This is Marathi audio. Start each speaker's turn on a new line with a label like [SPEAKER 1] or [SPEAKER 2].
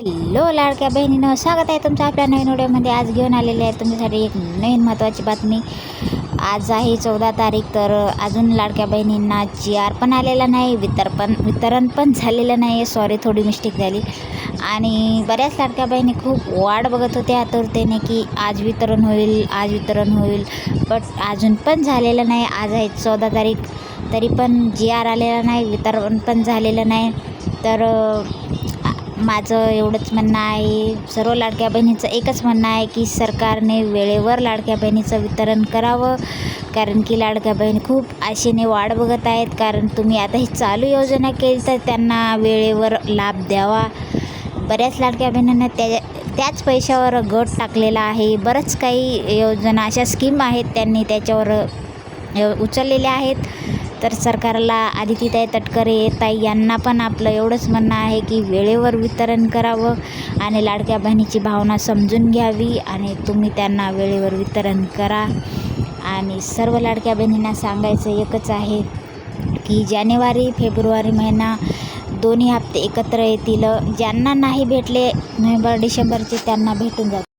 [SPEAKER 1] हॅलो लाडक्या बहिणीनं, स्वागत आहे तुमचं आपल्या नवीन व्हिडिओमध्ये. आज घेऊन आलेले आहे तुमच्यासाठी एक नवीन महत्त्वाची बातमी. आज आहे 14 तारीख, तर अजून लाडक्या बहिणींना GR पण आलेला नाही, वितरण पण झालेलं नाही. सॉरी, थोडी मिस्टेक झाली. आणि बऱ्याच लाडक्या बहिणी खूप वाट बघत होत्या आतुरतेने की आज वितरण होईल, बट अजून पण झालेलं नाही. आज आहे 14 तारीख, तरी पण GR आलेला नाही, वितरण पण झालेलं नाही. तर माझं एवढंच म्हणणं आहे, सर्व लाडक्या बहिणीचं एकच म्हणणं आहे की सरकारने वेळेवर लाडक्या बहिणीचं वितरण करावं. कारण की लाडक्या बहिणी खूप आशेने वाट बघत आहेत. कारण तुम्ही आता ही चालू योजना केली तर त्यांना वेळेवर लाभ द्यावा. बऱ्याच लाडक्या बहिणींना त्याच पैशावर गट टाकलेला आहे. बरंच काही योजना, अशा स्कीम आहेत त्यांनी त्याच्यावर उचललेल्या आहेत. तर सरकारला आदितीताई तटकरे ताई यांना पण आपलं एवढंच म्हणणं आहे की वेळेवर वितरण करावं आणि लाडक्या बहिणीची भावना समजून घ्यावी आणि तुम्ही त्यांना वेळेवर वितरण करा. आणि सर्व लाडक्या बहिणींना सांगायचं एकच आहे की जानेवारी फेब्रुवारी महिना दोन्ही हप्ते एकत्र येतील. ज्यांना नाही भेटले नोव्हेंबर डिसेंबरचे त्यांना भेटून जातील.